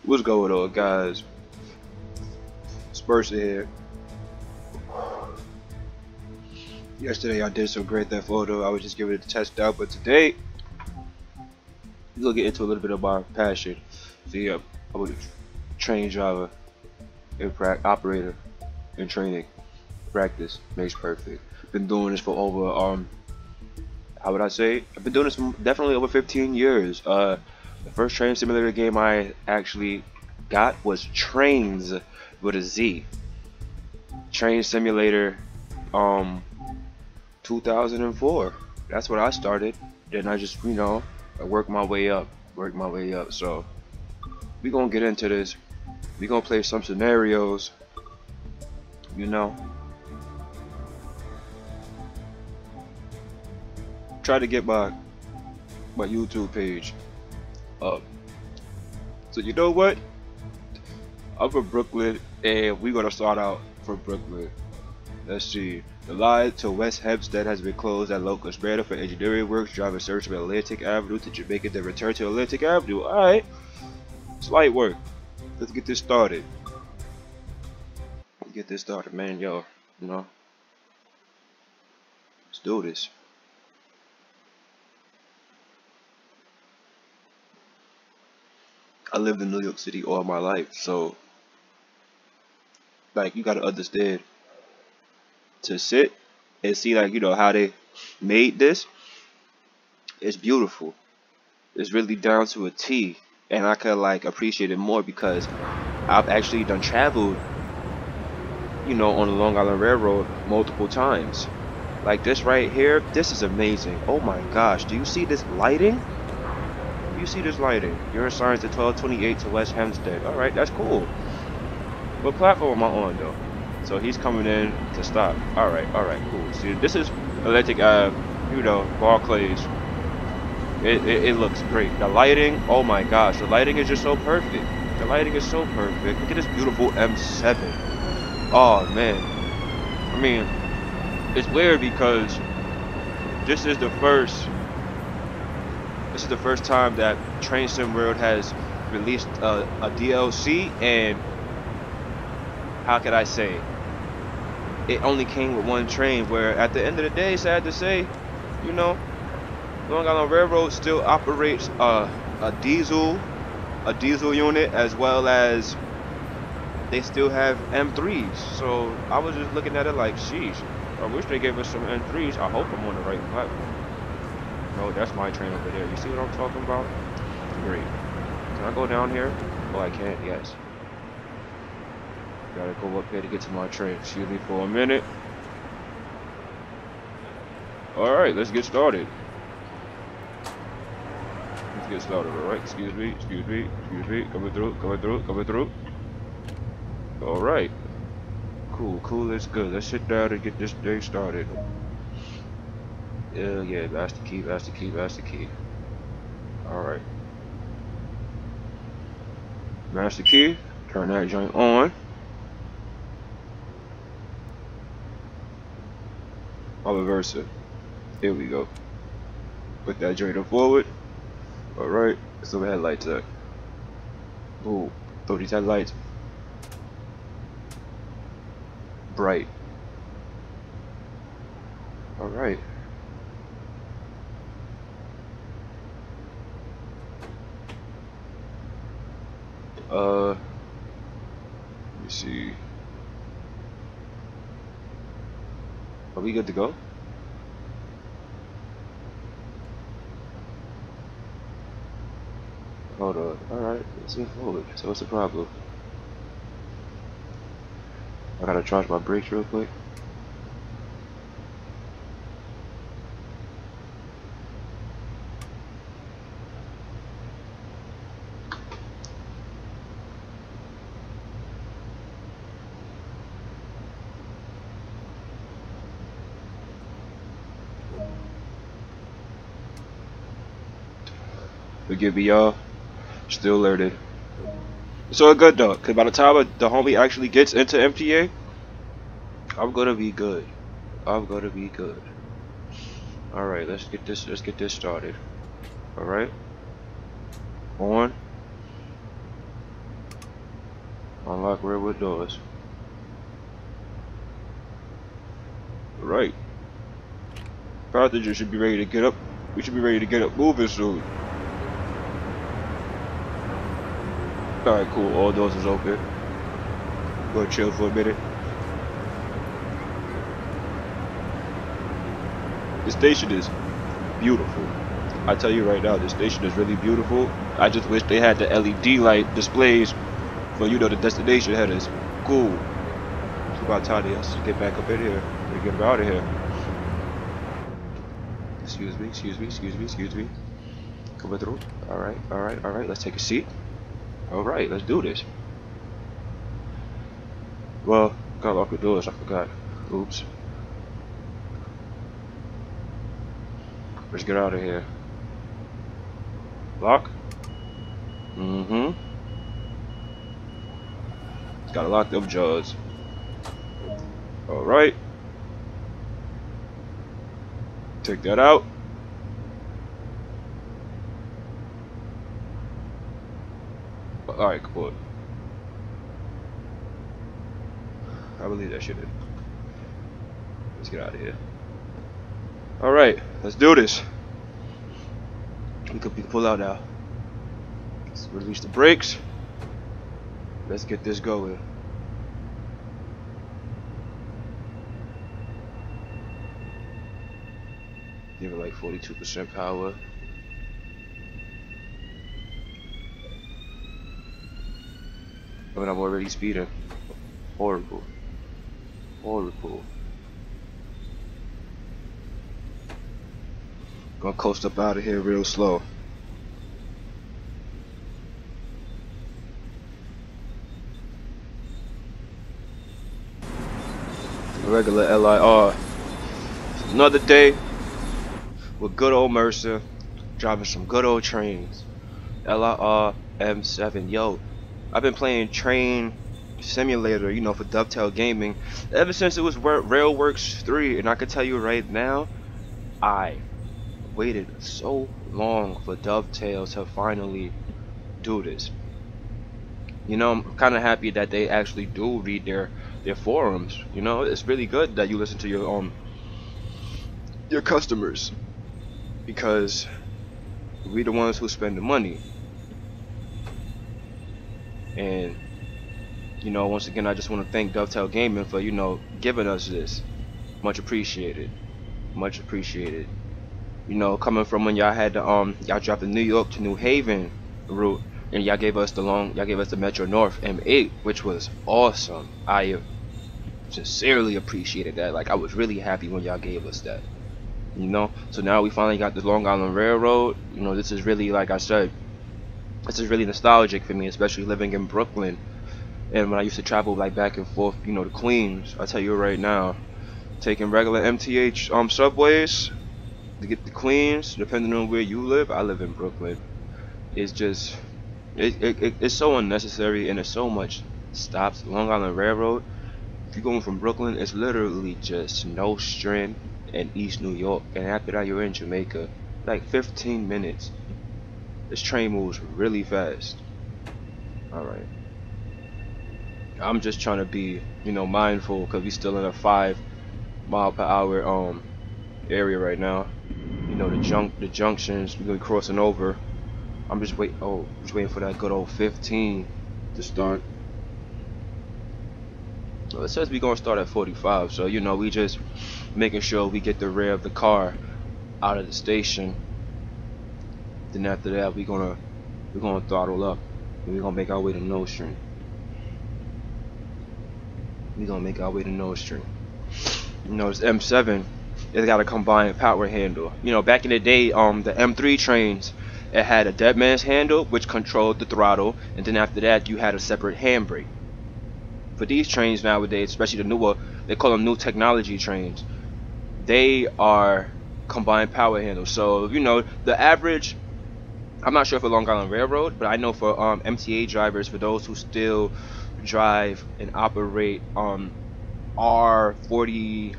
What's going on, guys? Spurs here. Yesterday I did some Grand Theft Auto. I was just giving it a test out, but today we're gonna get into a little bit of my passion. So yeah, I'm a train driver and operator in training. Practice makes perfect. Been doing this for over how would I say? I've been doing this for definitely over 15 years. The first train simulator game I actually got was Trains with a Z. Train Simulator 2004. That's what I started. Then I just, I worked my way up. So we gonna get into this. We gonna play some scenarios. Try to get my YouTube page up. So you know what? I'm from Brooklyn, and we're gonna start out from Brooklyn. Let's see. The line to West Hempstead has been closed at local spanner for engineering works. Drivers search from Atlantic Avenue to Jamaica, then return to Atlantic Avenue. Alright. It's light work. Let's get this started. Man, yo. Let's do this. I lived in New York City all my life, so like you gotta understand, to sit and see how they made this, it's beautiful. It's really down to a T, and I could appreciate it more because I've actually done traveled on the Long Island Railroad multiple times. Like this right here, this is amazing. Oh my gosh, do you see this lighting? You're assigned to 1228 to West Hempstead. Alright, that's cool. What platform am I on though? So he's coming in to stop. Alright, cool. See, this is Atlantic Barclays. It looks great. The lighting, oh my gosh, the lighting is just so perfect. Look at this beautiful M7. Oh man. I mean, it's weird because this is the first time that Train Sim World has released a DLC, and how could I say, it only came with one train, where at the end of the day, sad to say, Long Island Railroad still operates a diesel unit, as well as they still have M3s. So I was just looking at it like, sheesh, I wish they gave us some M3s. I hope I'm on the right platform. No, that's my train over there. You see what I'm talking about? Great. Can I go down here? Oh, I can't. Yes. Gotta go up here to get to my train. Excuse me for a minute. Alright, let's get started. Alright, excuse me. Coming through. Alright. Cool, that's good. Let's sit down and get this day started. Yeah, that's the key. Alright. Master key. Turn that joint on. I'll reverse it. Here we go. Put that joint forward. Alright. Let's throw the headlights up. Ooh. Throw these headlights bright. Alright. Let me see. Are we good to go? Hold on. Alright, let's move forward. So what's the problem? I gotta charge my brakes real quick. Forgive me, y'all. Still alerted. It's all good though, cause by the time the homie actually gets into MTA, I'm gonna be good. Alright, let's get this started. Alright. On. Unlock rearward doors. Right. Passengers should be ready to get up. We should be ready to get up moving soon. Alright, cool. All doors is open. Go chill for a minute. The station is beautiful. I tell you right now, the station is really beautiful. I just wish they had the LED light displays for, you know, the destination headers. Cool. It's about time to us get back up in here. We get out of here. Excuse me, excuse me, excuse me, excuse me. Coming through. Alright, alright, alright. Let's take a seat. Alright, let's do this. Well, gotta lock the doors, I forgot. Oops. Let's get out of here. Lock? Mm-hmm. Gotta lock them jaws. Alright. Take that out. Alright, cool. I believe that shit in. Let's get out of here. Alright, let's do this. We can pull out now. Let's release the brakes. Let's get this going. Give it like 42% power. I mean, I'm already speeding. Horrible. Horrible. Gonna coast up out of here real slow. Regular LIRR. Another day with good old Mursaa, driving some good old trains. LIRR M7. Yo, I've been playing Train Simulator, you know, for Dovetail Gaming ever since it was Railworks 3, and I can tell you right now, I waited so long for Dovetail to finally do this. You know, I'm kind of happy that they actually do read their forums. You know, it's really good that you listen to your customers, because we the ones who spend the money. And you know, once again, I just want to thank Dovetail Gaming for, you know, giving us this. Much appreciated. Much appreciated. You know, coming from when y'all had the y'all dropped the New York to New Haven route, and y'all gave us the Metro North M8, which was awesome. I sincerely appreciated that. Like, I was really happy when y'all gave us that. You know, so now we finally got the Long Island Railroad. You know, this is really, like I said, this is really nostalgic for me, especially living in Brooklyn. And when I used to travel like back and forth, you know, to Queens, I tell you right now, taking regular MTH subways to get to Queens, depending on where you live, I live in Brooklyn. It's just, it's so unnecessary, and there's so much stops. Long Island Railroad, if you're going from Brooklyn, it's literally just Nostrand and East New York, and after that you're in Jamaica. Like 15 minutes. This train moves really fast. Alright. I'm just trying to be, you know, mindful, because we still in a 5-mile-per-hour area right now. You know, the junctions we're gonna be crossing over. I'm just waiting for that good old 15 to start. Well, it says we're gonna start at 45, so you know, we just making sure we get the rear of the car out of the station. Then after that we're gonna throttle up, and we're gonna make our way to Nostrand. We're gonna make our way to Nostrand. You know, this M7, it's got a combined power handle. You know, back in the day, the M3 trains, it had a dead man's handle, which controlled the throttle, and then after that, you had a separate handbrake. For these trains nowadays, especially the newer, they call them new technology trains, they are combined power handles. So, you know, the average, I'm not sure for Long Island Railroad, but I know for MTA drivers, for those who still drive and operate R40,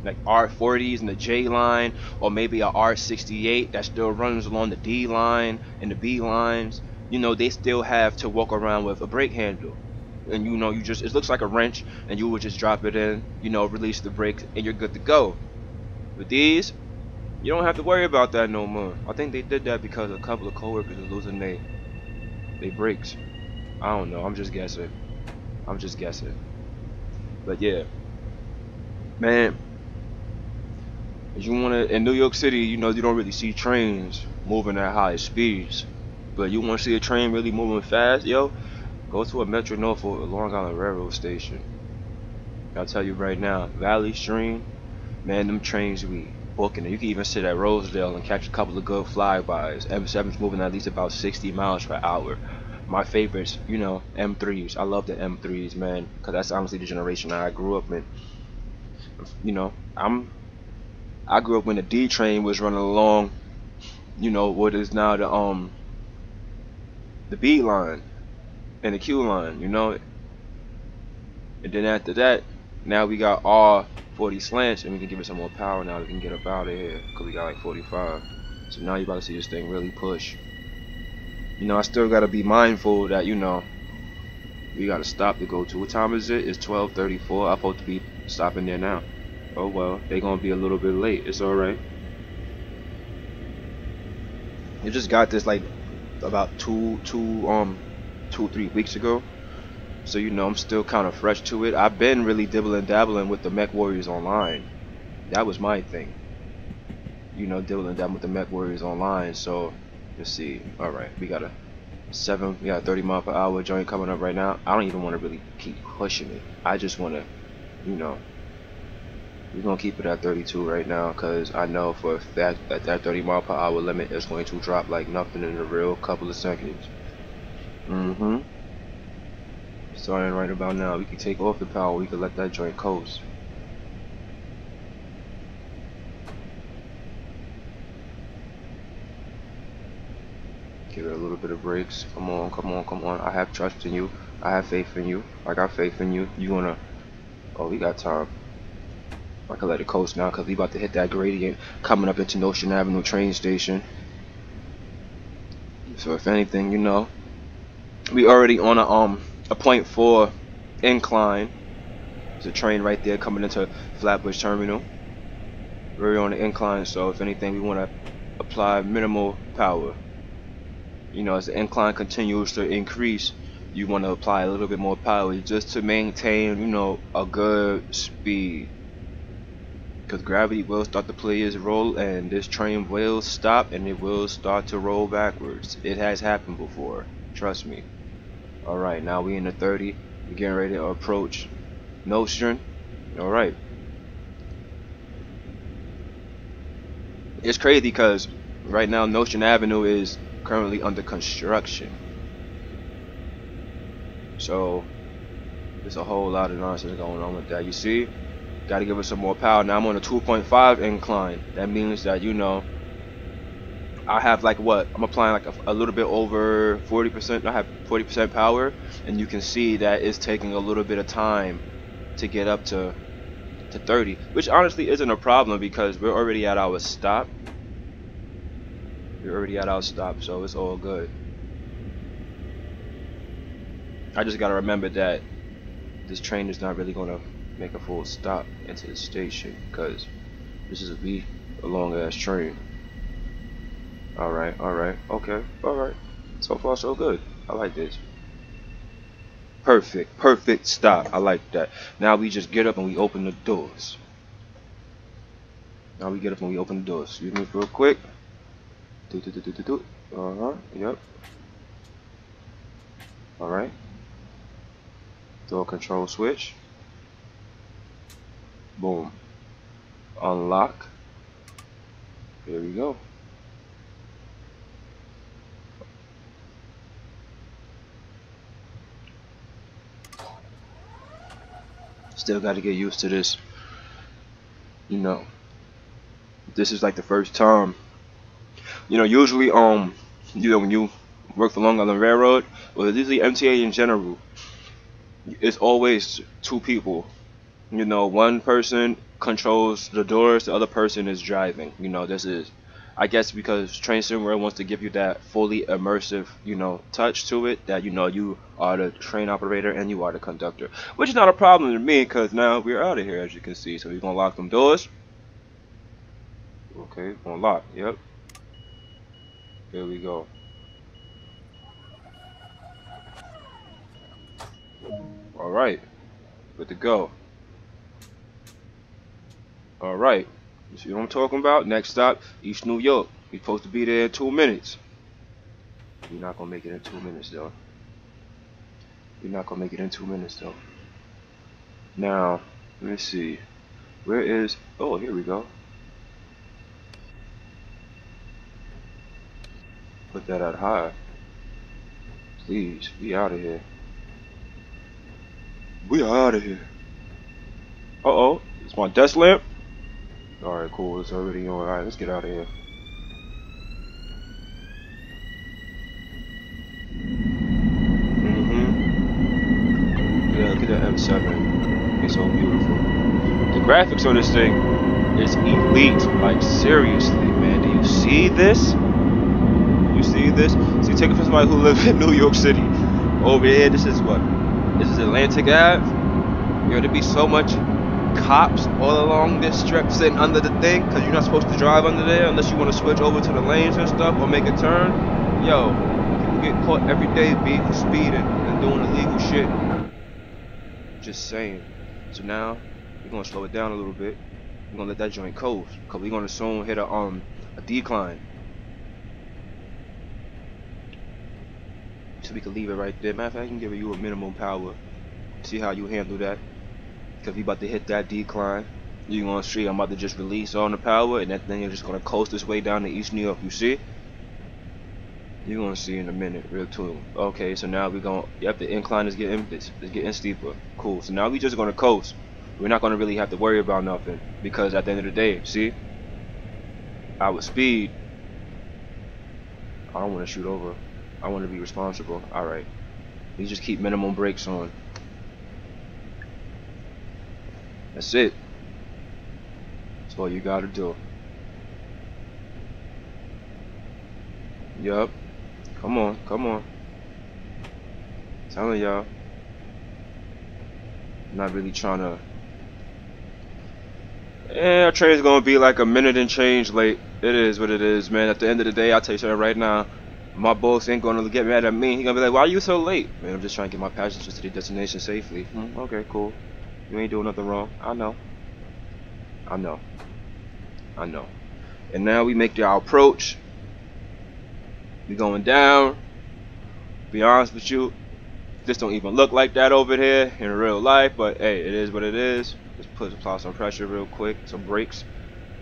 like R40s and the J line, or maybe a R68 that still runs along the D line and the B lines, you know, they still have to walk around with a brake handle. and you know, you just, it looks like a wrench, and you would just drop it in, you know, release the brakes, and you're good to go. With these, you don't have to worry about that no more. I think they did that because a couple of coworkers were losing they brakes. I don't know. I'm just guessing. I'm just guessing. But yeah, man, you wanna, in New York City, you know, you don't really see trains moving at high speeds. But you wanna see a train really moving fast, yo? Go to a Metro Norfolk or Long Island Railroad station. I'll tell you right now, Valley Stream, man, them trains we booking. You can even sit at Rosedale and catch a couple of good flybys. M7's moving at least about 60 miles per hour. My favorites, you know, M3s. I love the M3s, man, because that's honestly the generation I grew up in. You know, I grew up when the D train was running along, you know, what is now the B line and the Q line, you know. And then after that, now we got R40 slants, and we can give it some more power now. We can get up out of here, because we got like 45. So now you're about to see this thing really push. You know, I still got to be mindful that, you know, we got to stop to go to. What time is it? It's 12:34. I'm supposed to be stopping there now. Oh well, they're going to be a little bit late. It's alright. You just got this like about 3 weeks ago. So, you know, I'm still kind of fresh to it. I've been really dibbling dabbling with the Mech Warriors Online. That was my thing. You know, dibbling dabbling with the Mech Warriors Online. So, let's see. Alright, we got a 30 mile per hour joint coming up right now. I don't even want to really keep pushing it. I just want to, you know, we're going to keep it at 32 right now, because I know for a fact that that 30 mile per hour limit is going to drop like nothing in a real couple of seconds. Starting right about now. We can take off the power. We can let that joint coast. Give it a little bit of brakes. Come on, come on, come on. I have trust in you. I have faith in you. I got faith in you. You gonna... Oh, we got time. I can let it coast now, because we about to hit that gradient coming up into Notion Avenue train station. So if anything, you know, we already on a 0.4 incline. There's a train right there coming into Flatbush Terminal. We're on the incline, so if anything, we want to apply minimal power. You know, as the incline continues to increase, you want to apply a little bit more power just to maintain, you know, a good speed. Because gravity will start to play its role, and this train will stop, and it will start to roll backwards. It has happened before, trust me. Alright, now we in the 30. We're getting ready to approach Notion. Alright. It's crazy because right now Notion Avenue is currently under construction. So there's a whole lot of nonsense going on with that. You see? Gotta give it some more power. Now I'm on a 2.5 incline. That means that, you know, I have like what? I'm applying like a little bit over 40%. I have 40% power, and you can see that it's taking a little bit of time to get up to 30, which honestly isn't a problem because we're already at our stop. We're already at our stop, so it's all good. I just gotta remember that this train is not really gonna make a full stop into the station, because this is a long ass train. Alright, okay, alright. So far so good. I like this. Perfect stop. I like that. Now we just get up and we open the doors. Excuse me real quick. Yep. Alright. Door control switch. Boom. Unlock. There we go. Still got to get used to this. You know, this is like the first time. You know, usually you know, when you work for Long Island Railroad, or usually MTA in general, it's always two people. You know, one person controls the doors, the other person is driving. You know, this is I guess because Train Sim World wants to give you that fully immersive, you know, touch to it, that you know you are the train operator and you are the conductor, which is not a problem to me because now we're out of here, as you can see. So we're gonna lock them doors. Okay, gonna lock. Yep. Here we go. All right, good to go. All right. You see what I'm talking about? Next stop, East New York. We're supposed to be there in 2 minutes. We're not gonna make it in 2 minutes though. We're not gonna make it in 2 minutes though. Now, let me see. Where is? Oh, here we go. Put that at high. Please, we out of here. We are out of here. Uh-oh, it's my desk lamp. Alright, cool, it's already on. Alright, let's get out of here. Yeah, look at that M7. It's so beautiful. The graphics on this thing is elite. Like, seriously, man. Do you see this? You see this? See, take it from somebody who lives in New York City. Over here, this is what? This is Atlantic Ave. Yo, there'd be so much cops all along this strip sitting under the thing, because you're not supposed to drive under there unless you want to switch over to the lanes and stuff or make a turn. Yo, people get caught every day being for speeding and doing illegal shit. Just saying. So now we're gonna slow it down a little bit. We're gonna let that joint coast, because we're gonna soon hit a decline. So we can leave it right there. Matter of fact, I can give you a minimum power. See how you handle that. Because we about to hit that decline. You're gonna see I'm about to just release on the power, and then you're just gonna coast this way down to East New York. You see? You're gonna see in a minute, real soon. Okay, so now we're gonna. Yep, the incline is getting steeper. Cool. So now we just gonna coast. We're not gonna really have to worry about nothing, because at the end of the day, see, our speed. I don't want to shoot over. I want to be responsible. All right. We just keep minimum brakes on. That's it. That's all you gotta do. Yup. Come on, come on. Telling y'all. Not really trying to. Yeah, our train's gonna be like a minute and change late. It is what it is, man. At the end of the day, I'll tell you something right now. My boss ain't gonna get mad at me. He gonna be like, "Why are you so late?" Man, I'm just trying to get my passengers to their destination safely. Okay, cool. You ain't doing nothing wrong. I know. I know. I know. And now we make our approach. We going down. Be honest with you, this don't even look like that over here in real life. But hey, it is what it is. Just apply some pressure real quick, some brakes,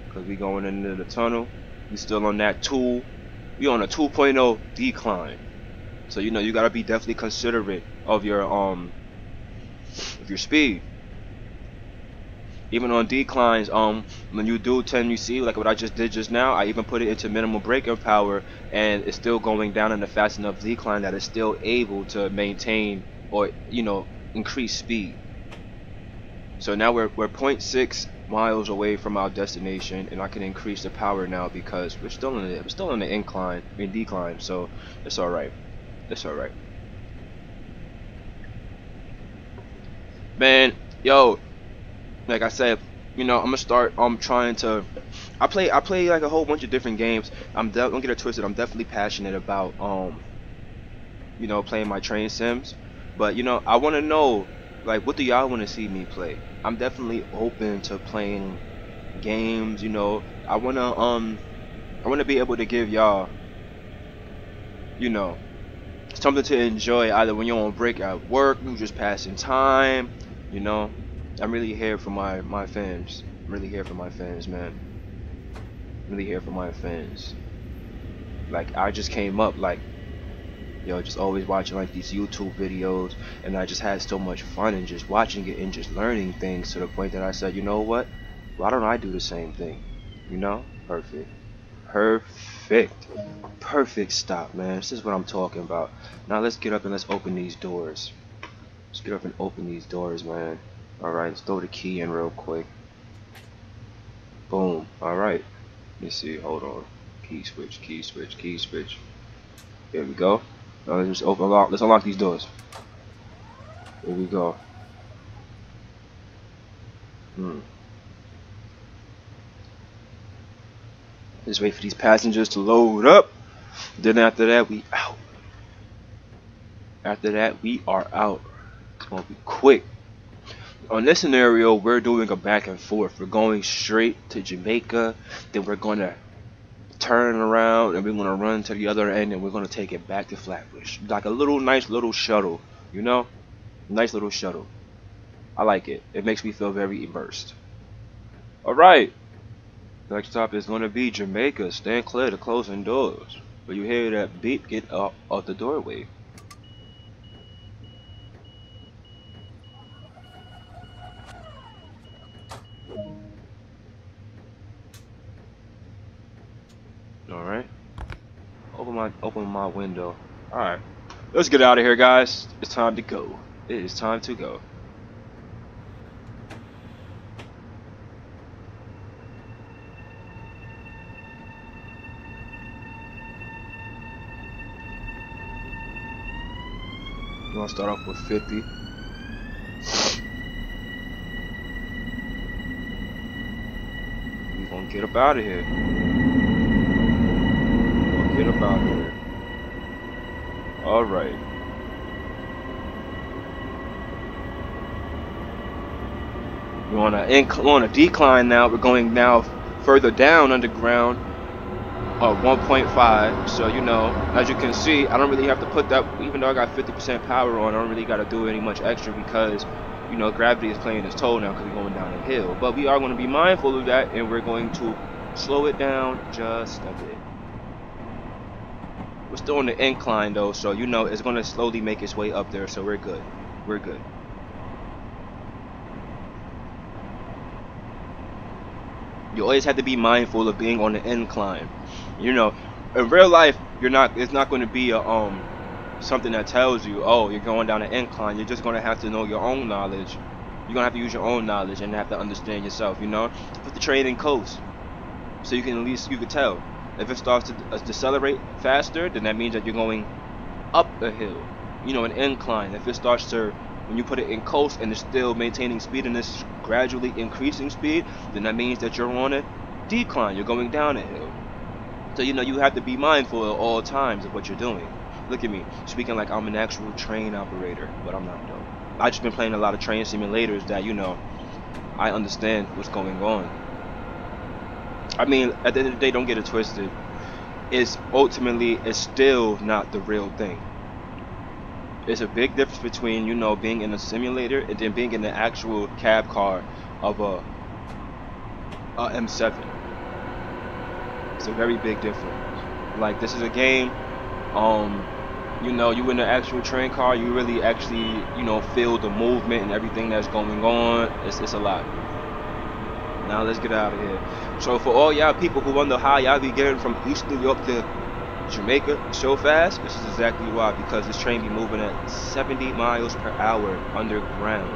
because we going into the tunnel. We still on that tool. We on a 2.0 decline. So you know you gotta be definitely considerate of your speed. Even on declines, when you do tend, you see like what I just did just now, I even put it into minimum braking power, and it's still going down in a fast enough decline that it's still able to maintain or, you know, increase speed. So now we're 0.6 miles away from our destination, and I can increase the power now because we're still in the incline, decline. So it's all right. It's all right. Man, yo, like I said, you know, I'm gonna start trying to. I play like a whole bunch of different games. Don't get it twisted. I'm definitely passionate about you know, playing my train sims. But you know, I want to know, like, what do y'all want to see me play? I'm definitely open to playing games. You know, I wanna be able to give y'all, you know, something to enjoy either when you're on break at work, you just passing time. You know, I'm really here for my fans. I'm really here for my fans, man. I'm really here for my fans. Like, I just came up like, yo, just always watching like these YouTube videos, and I just had so much fun and just watching it and just learning things to the point that I said, you know what? Why don't I do the same thing? You know? Perfect. Perfect. Perfect stop, man. This is what I'm talking about. Now let's get up and let's open these doors. Let's get up and open these doors, man. Alright, let's throw the key in real quick. Boom. Alright. Let me see. Hold on. Key switch, key switch, key switch. There we go. Now let's just unlock. Let's unlock these doors. There we go. Just wait for these passengers to load up. Then after that, we out. After that, we are out. It's gonna be quick. On this scenario, we're doing a back and forth. We're going straight to Jamaica. Then we're gonna turn around and we're gonna run to the other end and we're gonna take it back to Flatbush. Like a nice little shuttle, you know? Nice little shuttle. I like it. It makes me feel very immersed. Alright. Next stop is gonna be Jamaica. Stand clear to closing doors. When you hear that beep, get out of the doorway. Alright. Open my window. Alright. Let's get out of here, guys. It's time to go. It is time to go. You want to start off with 50. We're gonna get up out of here. Get up out of here. Alright. We're on a decline now. We're going now further down underground. 1.5. So you know, as you can see, I don't really have to put that. Even though I got 50% power on, I don't really got to do any much extra because, you know, gravity is playing its toll now because we're going down a hill. But we are going to be mindful of that, and we're going to slow it down just a bit. We're still on the incline though, so you know it's going to slowly make its way up there. So we're good. We're good. You always have to be mindful of being on the incline. You know, in real life, it's not going to be a something that tells you, oh, you're going down an incline. You're just going to have to know your own knowledge. You're going to have to use your own knowledge and have to understand yourself, you know? Put the train in coast so you can at least, you can tell. If it starts to decelerate faster, then that means that you're going up a hill. You know, an incline. If it starts to, when you put it in coast and it's still maintaining speed and it's gradually increasing speed, then that means that you're on a decline. You're going down a hill. So, you know, you have to be mindful at all times of what you're doing. Look at me, speaking like I'm an actual train operator, but I'm not though. I've just been playing a lot of train simulators that, you know, I understand what's going on. I mean, at the end of the day, don't get it twisted. It's still not the real thing. There's a big difference between, you know, being in a simulator and then being in the actual cab car of a M7. It's a very big difference. Like, this is a game, you know, you in the actual train car, you really actually, you know, feel the movement and everything that's going on. It's a lot. Now let's get out of here. So for all y'all people who wonder how y'all be getting from East New York to Jamaica so fast, this is exactly why. Because this train be moving at 70 miles per hour underground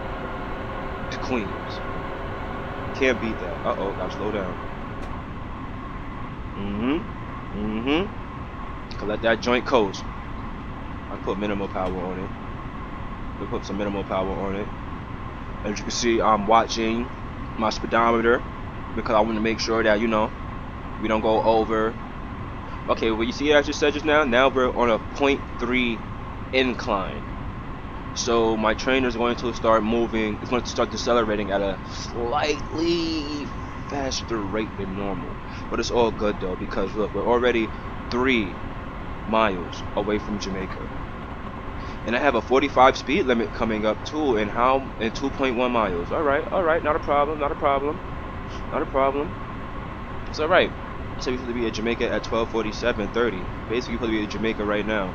to Queens. Can't beat that. Uh-oh, gotta slow down. Let that joint coast. I put minimal power on it. We put some minimal power on it. As you can see, I'm watching my speedometer because I want to make sure that, you know, we don't go over. Okay, well, you see, as you said just now, we're on a 0.3 incline. So my train is going to start moving. It's going to start decelerating at a slightly faster rate than normal. But it's all good though, because look, we're already 3 miles away from Jamaica. And I have a 45 speed limit coming up too, in 2.1 miles. Alright, not a problem. It's alright. So we're supposed to be at Jamaica at 12:47:30. Basically, we're supposed to be at Jamaica right now.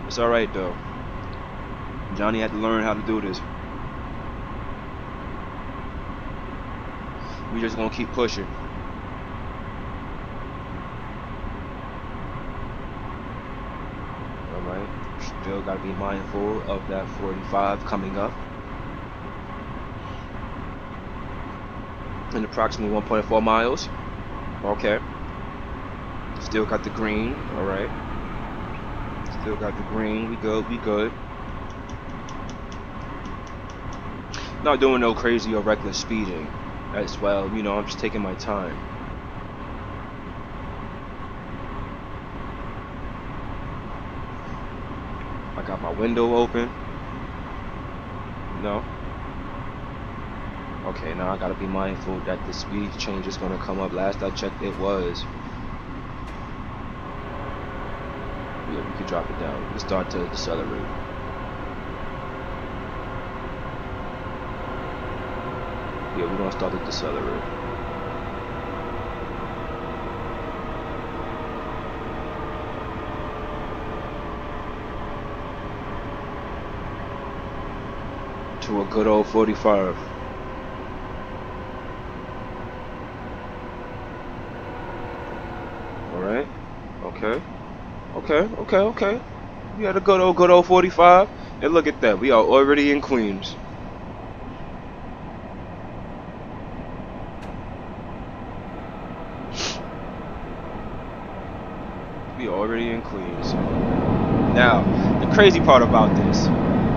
It's alright though. Johnny had to learn how to do this. We just gonna keep pushing. Alright. Still gotta be mindful of that 45 coming up. In approximately 1.4 miles. Okay. Still got the green. All right. Still got the green. We good. We good. Not doing no crazy or reckless speeding as well. You know, I'm just taking my time. I got my window open. No. Okay, now I gotta be mindful that the speed change is gonna come up. Last I checked, it was. Yeah, we can drop it down. We can start to decelerate. Yeah, we're gonna start to decelerate. To a good old 45. Alright. Okay. Okay. We had a good old 45. And look at that. We are already in Queens. We are already in Queens. Now, the crazy part about this.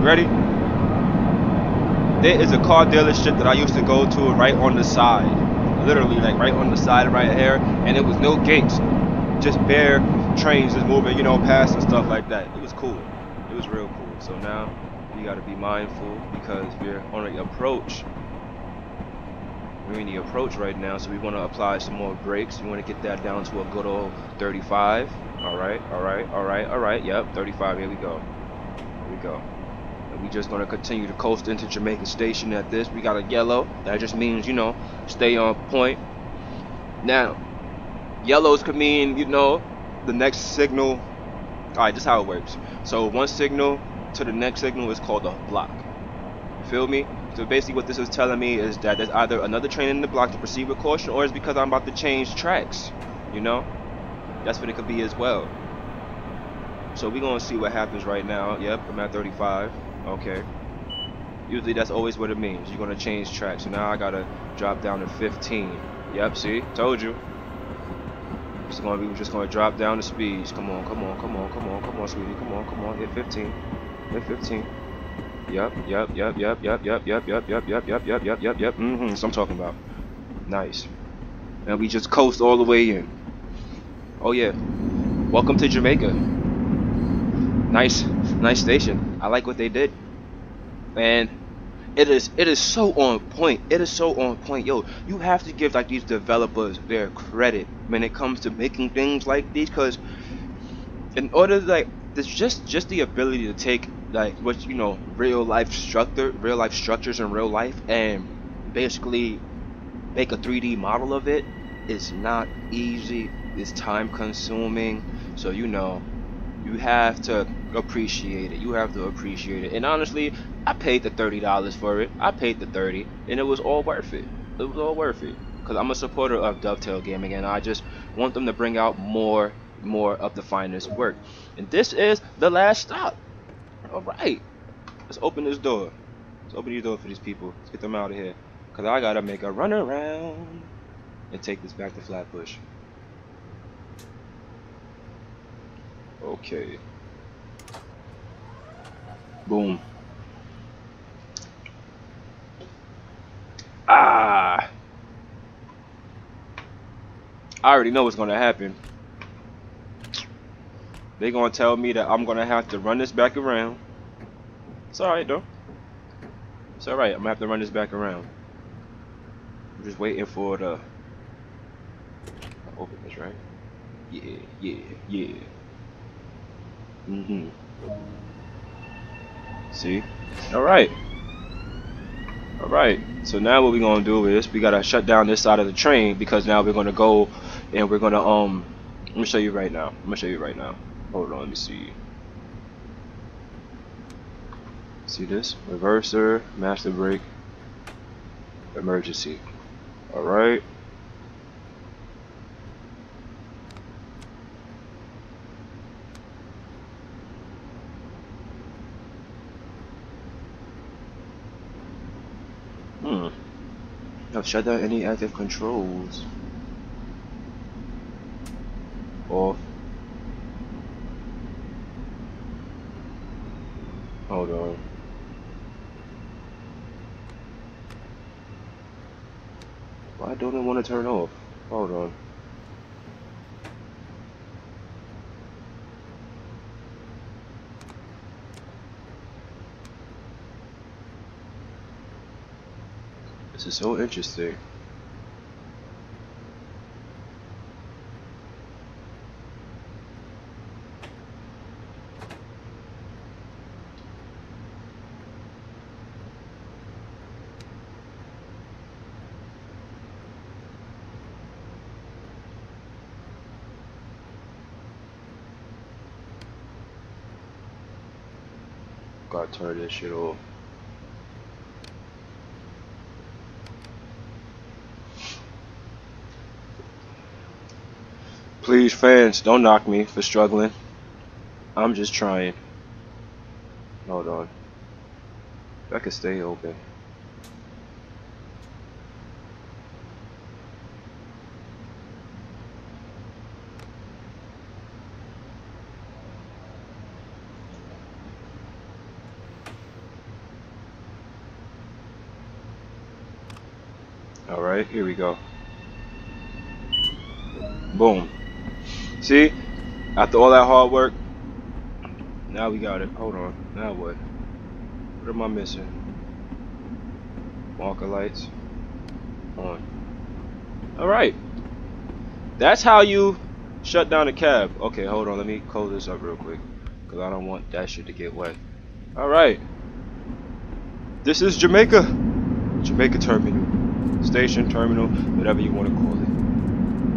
Ready? There is a car dealership that I used to go to right on the side. Literally, like right on the side right here. And it was no gates. Just bare trains just moving, you know, past and stuff like that. It was cool. It was real cool. So now, we gotta be mindful because we're on the approach. We're in the approach right now, so we want to apply some more brakes. We want to get that down to a good old 35. Alright. Yep, 35. Here we go. And we just gonna continue to coast into Jamaica Station at this. We got a yellow. That just means, you know, stay on point. Now, yellows could mean, you know, the next signal. Alright, this is how it works. So one signal to the next signal is called a block. You feel me? So basically what this is telling me is that there's either another train in the block to proceed with caution, or it's because I'm about to change tracks. You know? That's what it could be as well. So we're gonna see what happens right now. Yep, I'm at 35. Okay. Usually that's always what it means. You're gonna change tracks. So now I gotta drop down to 15. Yep, see? Told you. We're just gonna drop down the speeds. Come on, sweetie. Come on. Hit 15. Hit 15. Yep. That's what I'm talking about. Nice. And we just coast all the way in. Oh yeah. Welcome to Jamaica. Nice station. I like what they did. And it is so on point. It is so on point. Yo, you have to give like these developers their credit when it comes to making things like these, because in order to, like, there's just the ability to take like what, you know, real life structures in real life and basically make a 3D model of it is not easy. It's time consuming. So, you know, you have to appreciate it. And honestly, I paid the $30 for it. I paid the 30, and it was all worth it. Because I'm a supporter of Dovetail Gaming, and I just want them to bring out more of the finest work. And this is the last stop. All right, let's open this door. Let's open these doors for these people. Let's get them out of here. Because I gotta make a run around and take this back to Flatbush. Okay. Boom. I already know what's gonna happen. They're gonna tell me that I'm gonna have to run this back around. It's alright though. It's alright. I'm gonna have to run this back around. I'm just waiting for the open this, right? Yeah. See? Alright. So now what we're gonna do is we gotta shut down this side of the train, because now we're gonna go and we're gonna let me show you right now. Hold on, let me see. See this? Reverser, master brake, emergency. Alright. Now shut down any active controls. Hold on. Why don't it want to turn off? Hold on. This is so interesting. Gotta turn this shit off. Please, fans, don't knock me for struggling. I'm just trying. Hold on. I can stay open. Alright, here we go. Boom. See? After all that hard work, now we got it. Hold on. Now what? What am I missing? Marker lights. On. Alright. That's how you shut down a cab. Okay, hold on. Let me close this up real quick, because I don't want that shit to get wet. Alright. This is Jamaica. Jamaica Terminal. Station, terminal, whatever you want to call it.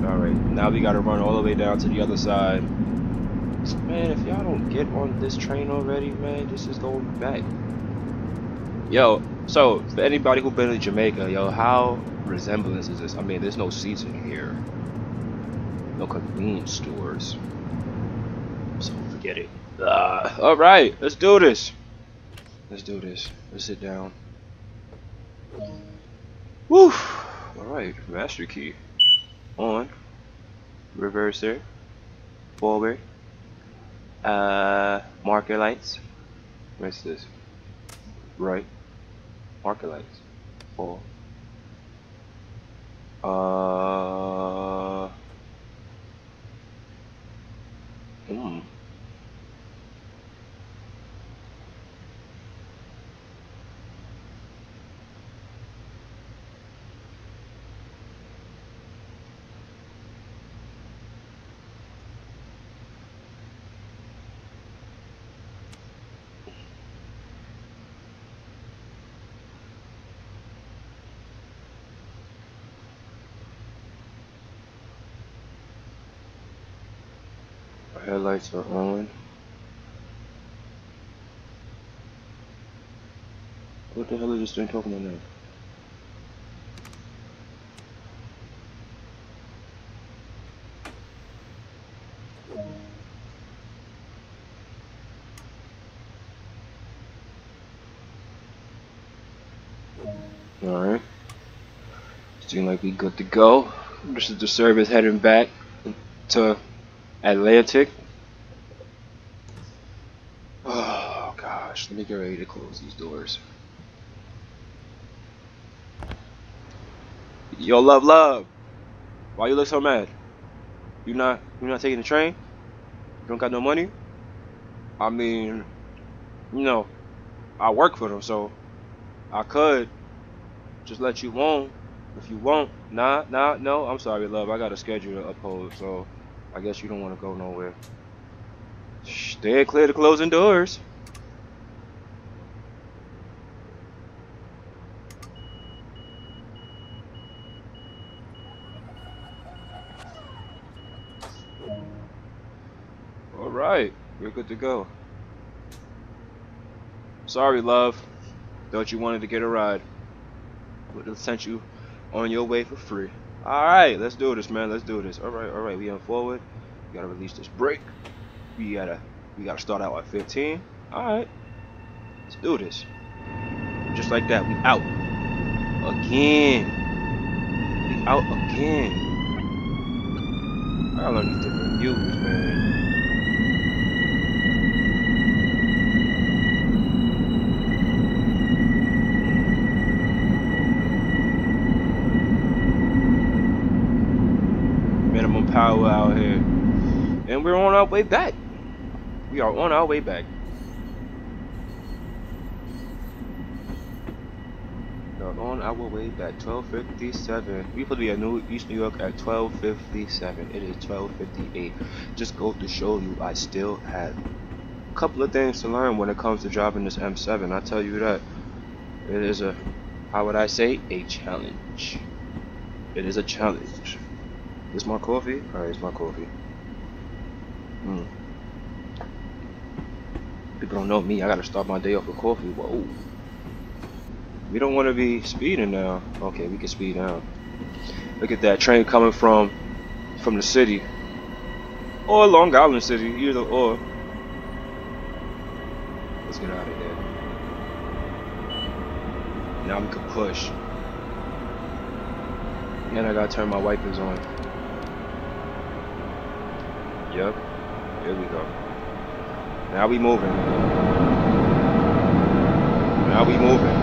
Alright. Now we got to run all the way down to the other side. Man, if y'all don't get on this train already, man, this is going back. Yo, so for anybody who been to Jamaica, yo, how resemblance is this? I mean, there's no seats in here, no convenience stores, so forget it. All right, let's do this. Let's do this. Let's sit down. Woo. All right, master key on. Reverse there. Forward. Marker lights. What's this? Right. Marker lights. Four. Headlights are on. What the hell is this thing talking about now? Alright. Seems like we good to go. This is the service heading back to Atlantic. Oh gosh, let me get ready to close these doors. Yo, love. Why you look so mad? You not taking the train? You don't got no money? I mean, you know, I work for them, so I could just let you on if you want. No. I'm sorry, love. I got a schedule to uphold, so I guess you don't want to go nowhere. Stay clear to closing doors. Alright, we're good to go. Sorry, love. Thought you wanted to get a ride. Would have sent you on your way for free. Alright, let's do this, man. Let's do this. Alright, we on forward. We gotta release this brake. We gotta start out at 15. Alright. Let's do this. Just like that, we out. Again. We out again. I gotta learn these different views, man. And we're on our way back. We are on our way back. We are on our way back. 12:57. We supposed to be at East New York at 12:57. It is 12:58. Just go to show you I still have a couple of things to learn when it comes to driving this M7. I tell you that. It is a, how would I say, a challenge. It is a challenge. This my coffee? Alright, it's my coffee. People don't know me. I gotta start my day off with coffee. Whoa. We don't want to be speeding now. Okay, we can speed now. Look at that train coming from the city. Or Long Island City. Either or. Let's get out of here. Now we can push. And I gotta turn my wipers on. Yep. Here we go. Now we moving. Now we moving.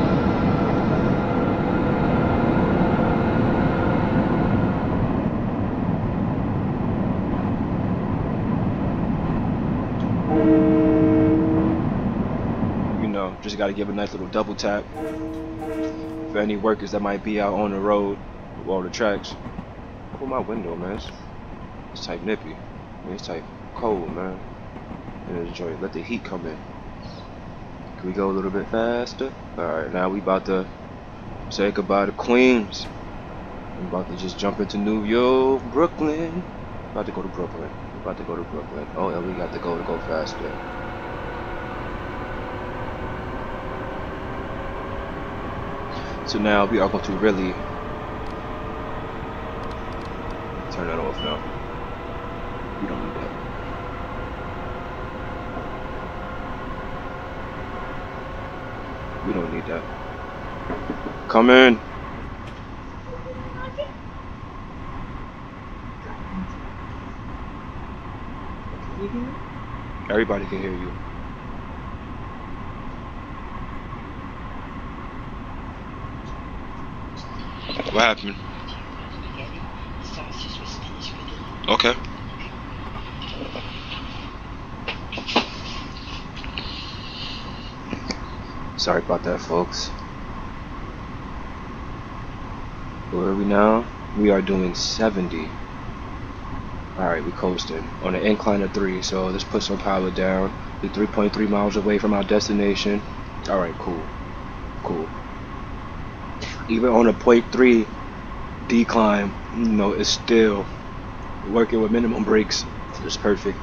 You know, just gotta give a nice little double tap for any workers that might be out on the road or the tracks. Pull my window, man. It's type nippy. It's type cold, man. And enjoy it. Let the heat come in. Can we go a little bit faster? Alright, now we about to say goodbye to Queens. I'm about to just jump into New York, Brooklyn. About to go to Brooklyn. About to go to Brooklyn. Oh, and we got to go faster. So now we are going to really turn that off now. We don't need that. We don't need that. Come in. Everybody can hear you. What happened? Okay. Sorry about that, folks. Where are we now? We are doing 70. Alright, we coasting on an incline of 3, so let's put some power down. We're 3.3 miles away from our destination. Alright, cool. Cool. Even on a 0.3 decline, you know, it's still working with minimum brakes. It's perfect.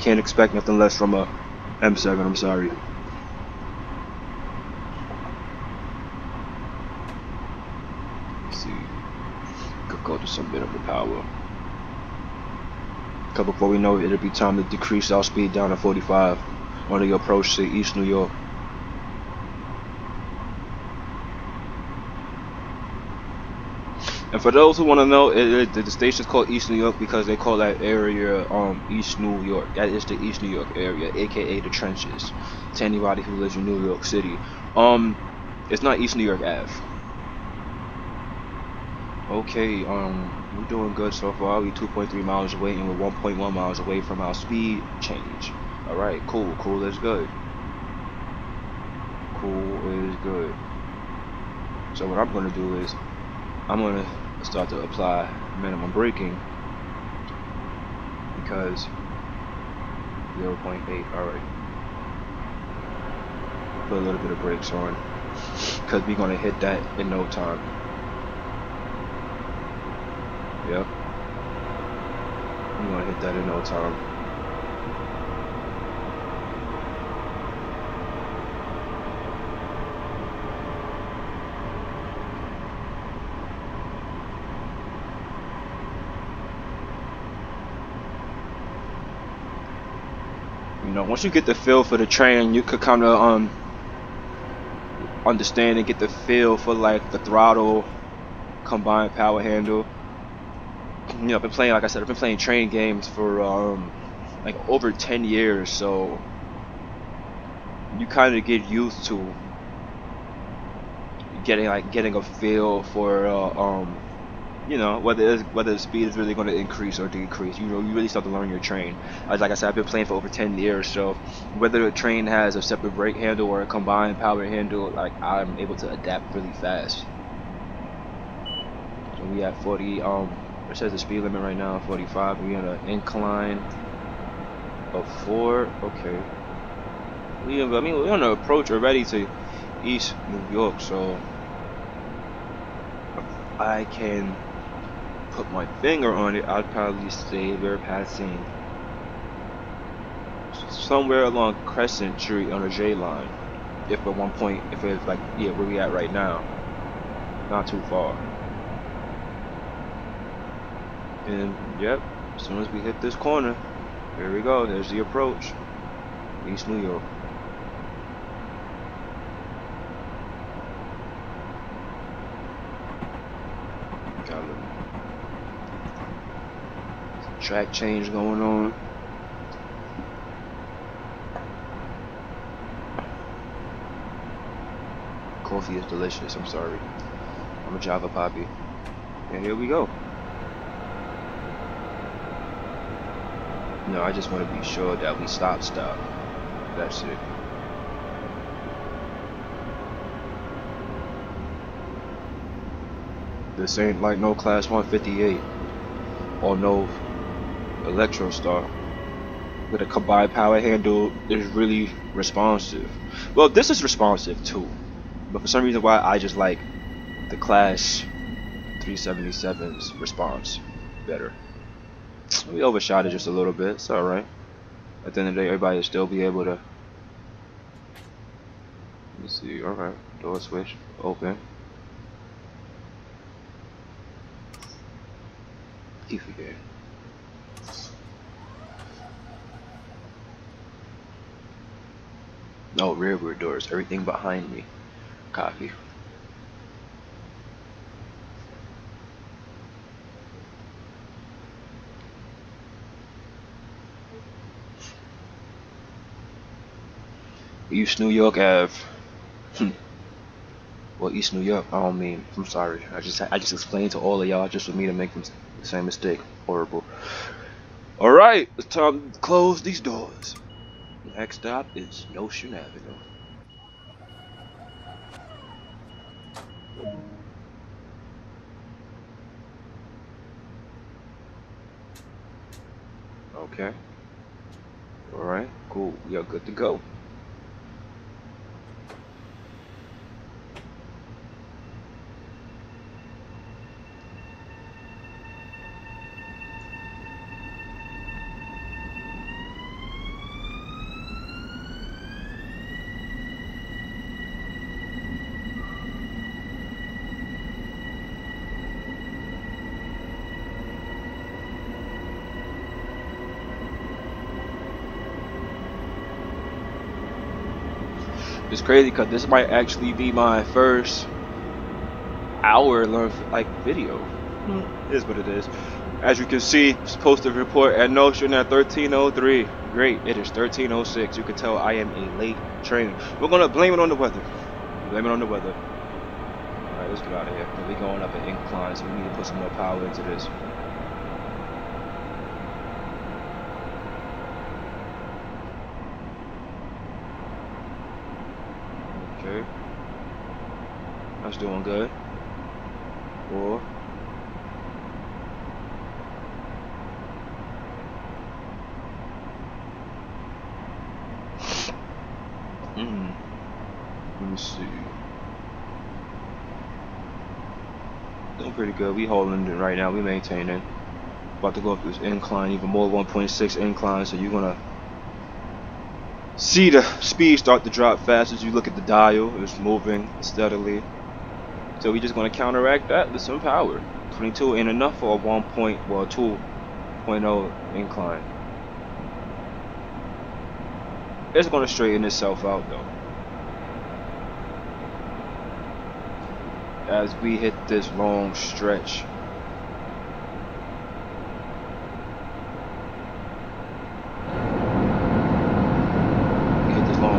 Can't expect nothing less from a M7, I'm sorry. Let's see. Could go to some minimum power. Because before we know it, it'll be time to decrease our speed down to 45 on the approach to East New York. And for those who want to know, the station's called East New York because they call that area East New York. That is the East New York area, aka the trenches. To anybody who lives in New York City, it's not East New York Ave. Okay, we're doing good so far. We're 2.3 miles away, and we're 1.1 miles away from our speed change. All right, cool. Cool is good. Cool is good. So what I'm gonna do is, I'm gonna start to apply minimum braking because 0.8. Alright, put a little bit of brakes on because we're gonna hit that in no time. Yep, we're gonna hit that in no time. You know, once you get the feel for the train, you could kind of understand and get the feel for like the throttle, combined power handle. You know, I've been playing, like I said, I've been playing train games for like over 10 years, so you kind of get used to getting a feel for you know, whether the speed is really going to increase or decrease. You know, you really start to learn your train. As like I said, I've been playing for over 10 years, so whether the train has a separate brake handle or a combined power handle, like I'm able to adapt really fast. So we at 40. It says the speed limit right now 45. We on an incline of 4. Okay. I mean, we're on the approach already to East New York, so I can put my finger on it. I'd probably say we're passing somewhere along Crescent Street on the J line. If at one point, if it's like, yeah, where we at right now, not too far. And yep, as soon as we hit this corner, there we go. There's the approach, East New York. Got a track change going on. Coffee is delicious. I'm sorry. I'm a Java Poppy. And here we go. No, I just want to be sure that we stop. That's it. This ain't like no Class 158 or no Electro Star. With a combined power handle is really responsive. Well, this is responsive too, but for some reason why I just like the Class 377's response better. We overshot it just a little bit. It's alright. At the end of the day, everybody will still be able to. Let me see. Alright. Door switch. Open. Keep forgetting. No, rearward doors. Everything behind me. Copy. East New York Ave. Well, East New York. I don't mean. I'm sorry. I just explained to all of y'all just for me to make the same mistake. Horrible. All right, it's time to close these doors. Next stop is Notion Avenue. Okay. All right. Cool. We are good to go. It's crazy because this might actually be my first hour like video. It is what it is. As you can see, it's posted report at Notion at 13:03. Great, it is 13:06. You can tell I am a late train. We're gonna blame it on the weather. Blame it on the weather. All right, let's get out of here. We're going up an incline, so we need to put some more power into this. Okay, that's doing good. 4. Let me see. Doing pretty good. We holding it right now. We maintaining. About to go up this incline, even more 1.6 incline. So you're gonna see the speed start to drop fast as you look at the dial. It's moving steadily. So we're just gonna counteract that with some power. 22 ain't enough for a 2.0 incline. It's gonna straighten itself out though. As we hit this long stretch.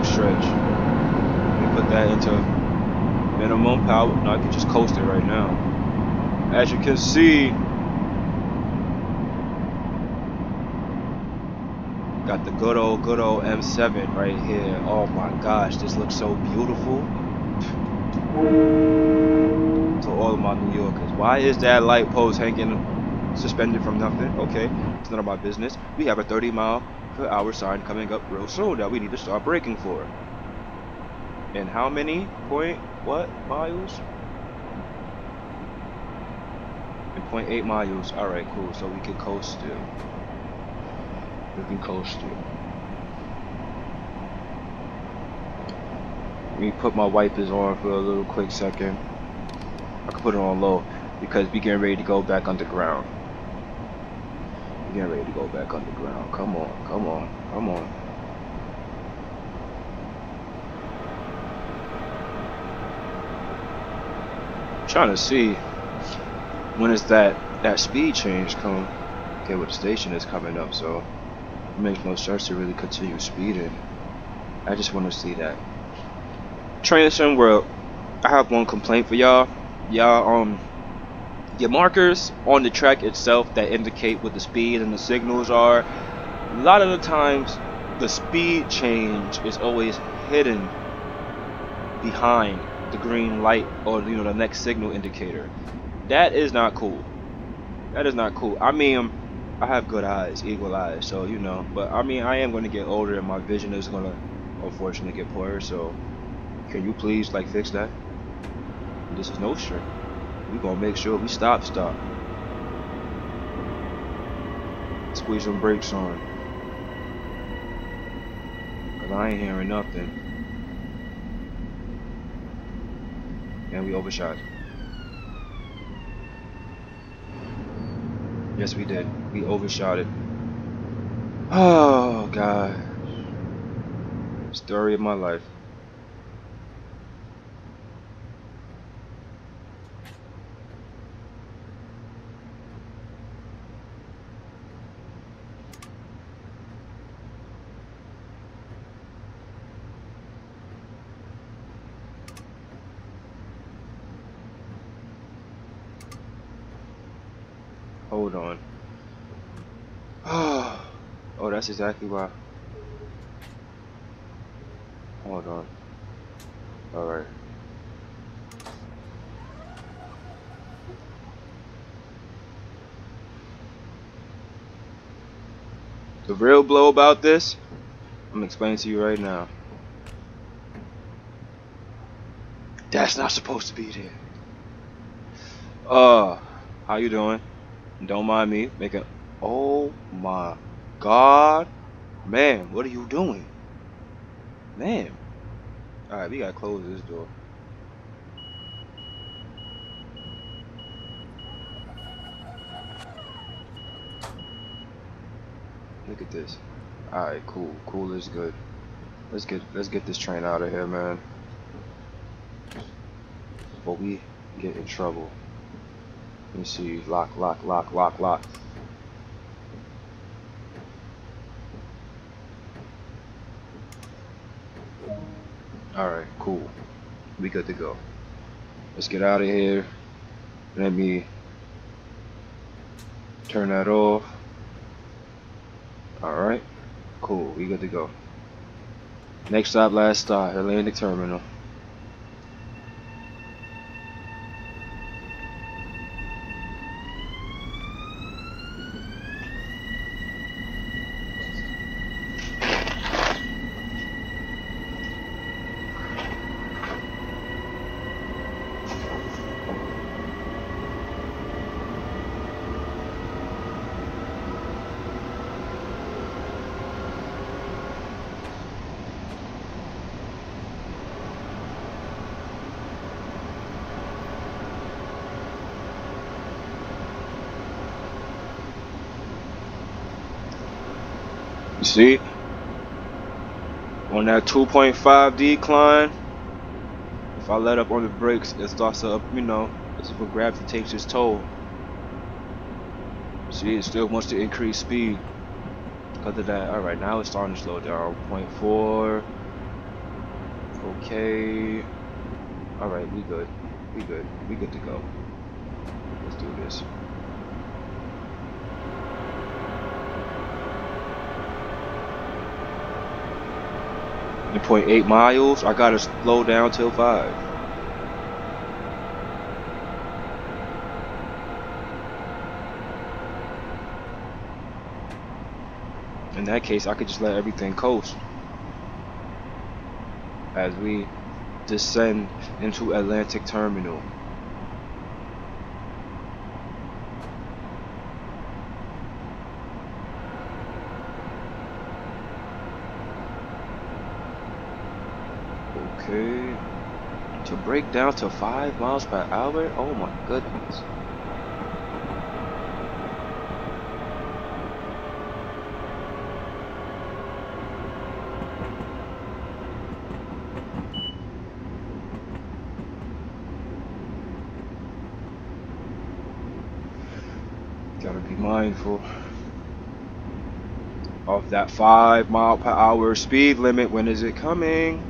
Stretch. Let me put that into minimum power. No, I can just coast it right now. As you can see, got the good old M7 right here. Oh my gosh, this looks so beautiful. To all of my New Yorkers, why is that light post hanging suspended from nothing? Okay, it's none of my business. We have a 30-mile-per-hour sign coming up real soon that we need to start braking for. And how many miles? And 0.8 miles. Alright, cool. So we can coast still. We can coast still. Let me put my wipers on for a little quick second. I can put it on low because we getting ready to go back underground. We getting ready to go back underground. Come on, come on, come on. I'm trying to see when is that speed change come. Okay, well, the station is coming up, so it makes no sense to really continue speeding. I just want to see that. Train Sim World, I have one complaint for y'all. Your markers on the track itself that indicate what the speed and the signals are, a lot of the times the speed change is always hidden behind the green light or the next signal indicator. That is not cool. That is not cool. I mean, I have good eyes, eagle eyes, so but I mean, I am going to get older and my vision is going to unfortunately get poorer, so can you please fix that? This is no string. We're gonna make sure we stop. Squeeze some brakes on. Cause I ain't hearing nothing. And we overshot. Yes, we did. We overshot it. Oh, God. Story of my life. Hold on. Oh, that's exactly why. Hold on. Alright. The real blow about this, I'm gonna explain to you right now. That's not supposed to be there. How you doing? Don't mind me making. Oh my God, man, what are you doing, man? All right, we gotta close this door. Look at this. All right, cool. Cool is good. Let's get this train out of here, man. Before we get in trouble. Let me see. Lock. Alright, cool. We good to go. Let's get out of here. Let me turn that off. Alright, cool. We good to go. Next stop, last stop, Atlantic Terminal. You see, on that 2.5 decline, if I let up on the brakes, it starts to, as if a gravity takes its toll. See, it still wants to increase speed because of that. All right, now it's starting to slow down. 0.4. Okay. All right, we good. We good to go. Let's do this. The 0.8 miles, I gotta slow down till 5. In that case, I could just let everything coast as we descend into Atlantic Terminal. Okay, to break down to 5 miles per hour, oh my goodness. Gotta be mindful of that 5 mile per hour speed limit. When is it coming?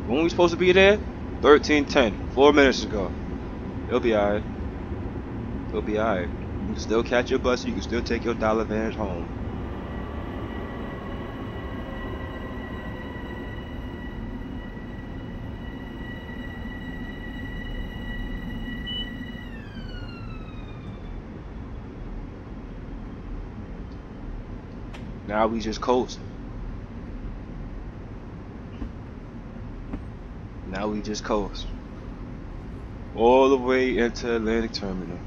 When were we supposed to be there? 13:10, 4 minutes ago. It'll be alright. It'll be alright. You can still catch your bus. You can still take your dollar vans home. Now we just coast. Now we just coast. All the way into Atlantic Terminal.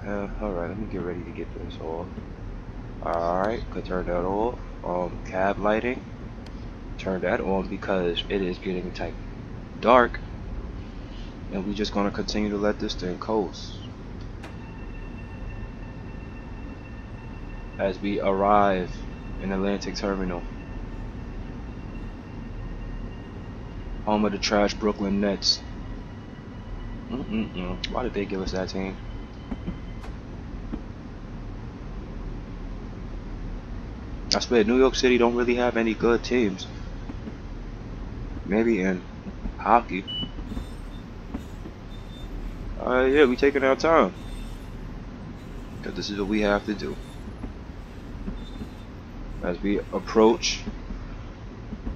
Alright, let me get ready to get this off. Alright, could turn that off. Cab lighting. Turn that on because it is getting type dark. And we just gonna continue to let this thing coast. As we arrive in Atlantic Terminal. Home of the trash Brooklyn Nets. Why did they give us that team? I swear, New York City don't really have any good teams. Maybe in hockey. Yeah, we taking our time. Because this is what we have to do. As we approach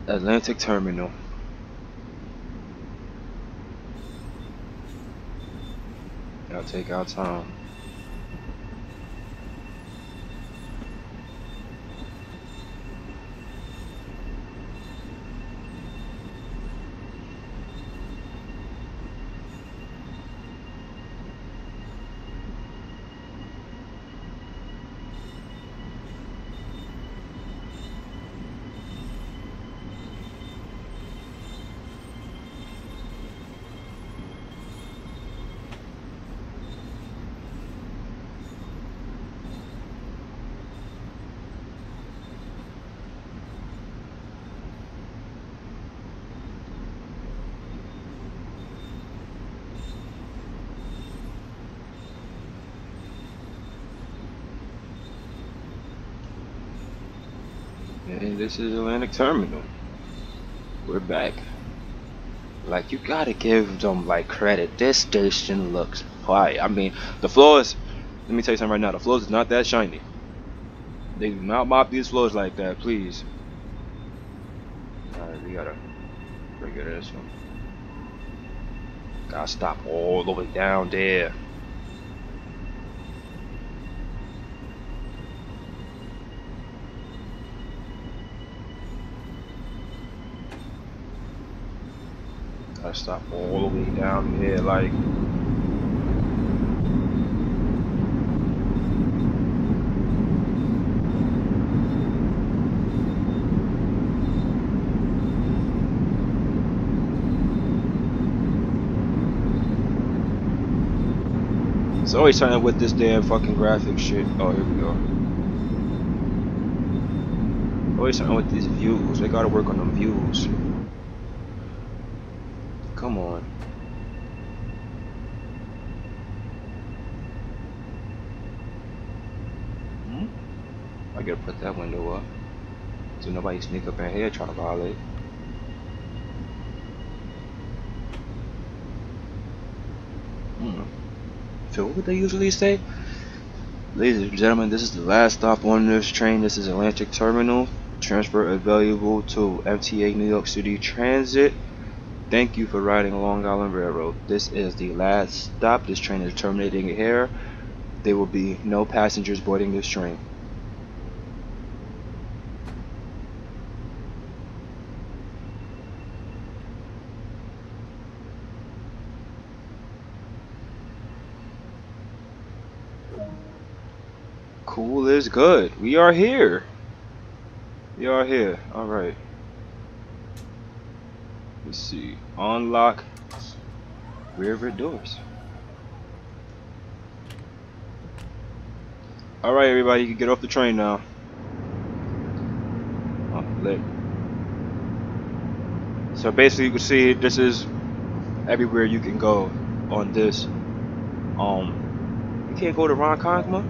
Atlantic Terminal. Gotta take our time. And this is Atlantic Terminal. We're back. Like, you gotta give them like credit. This station looks fire. I mean, the floors, let me tell you something right now, the floors is not that shiny. They do not mop these floors like that, please. Alright, we gotta figure this one. Gotta stop all the way down there. Gotta stop all the way down here, like. It's always something with this damn fucking graphic shit. Oh, here we go. Always something with these views. They gotta work on them views. Come on. I gotta put that window up. So nobody sneak up in here trying to violate. So what would they usually say? Ladies and gentlemen, this is the last stop on this train. This is Atlantic Terminal. Transfer available to MTA New York City Transit. Thank you for riding Long Island Railroad. This is the last stop. This train is terminating here. There will be no passengers boarding this train. Cool is good. We are here. We are here. Alright. Let's see. Unlock rear doors. Alright, everybody, you can get off the train now. Oh, lit. So basically, you can see this is everywhere you can go on this. You can't go to Ron Konkma?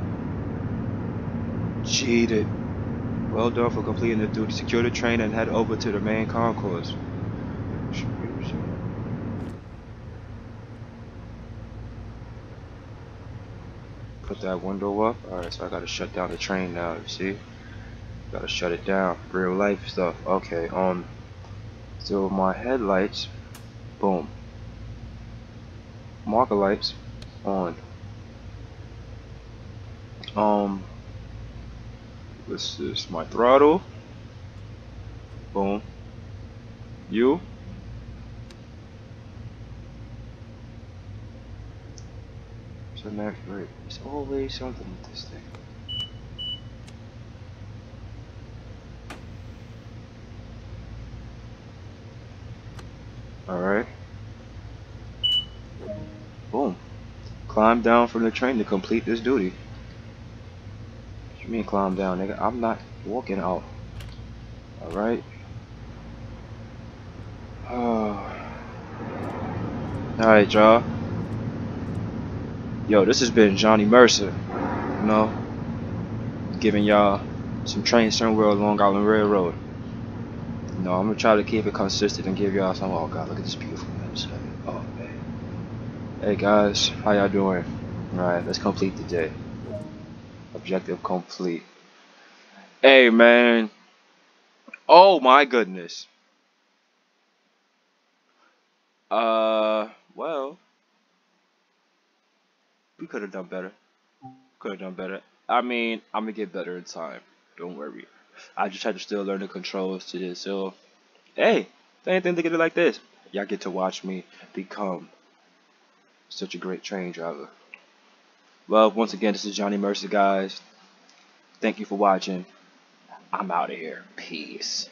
Cheated. Well done for completing the duty. Secure the train and head over to the main concourse. Put that window up. Alright, so I gotta shut down the train now, you see? Gotta shut it down. Real life stuff. Okay, so my headlights, boom. Marker lights on. What's this? My throttle. Boom. You. So next, right. There's always something with this thing. Alright. Boom. Climb down from the train to complete this duty. What you mean climb down, nigga? I'm not walking out. Alright. Alright, y'all. Yo, this has been Johnny Mursaa. You know, giving y'all some train somewhere along Long Island Railroad. You know, I'm gonna try to keep it consistent and give y'all some. Oh God, look at this beautiful website. Oh man. Hey guys, how y'all doing? Alright, let's complete the day. Objective complete. Hey man. Oh my goodness. Well, we could have done better. Could have done better. I mean, I'm gonna get better in time. Don't worry. I just had to still learn the controls to this. So, hey, if anything to get it like this, y'all get to watch me become such a great train driver. Well, once again, this is Johnny Mursaa, guys. Thank you for watching. I'm out of here. Peace.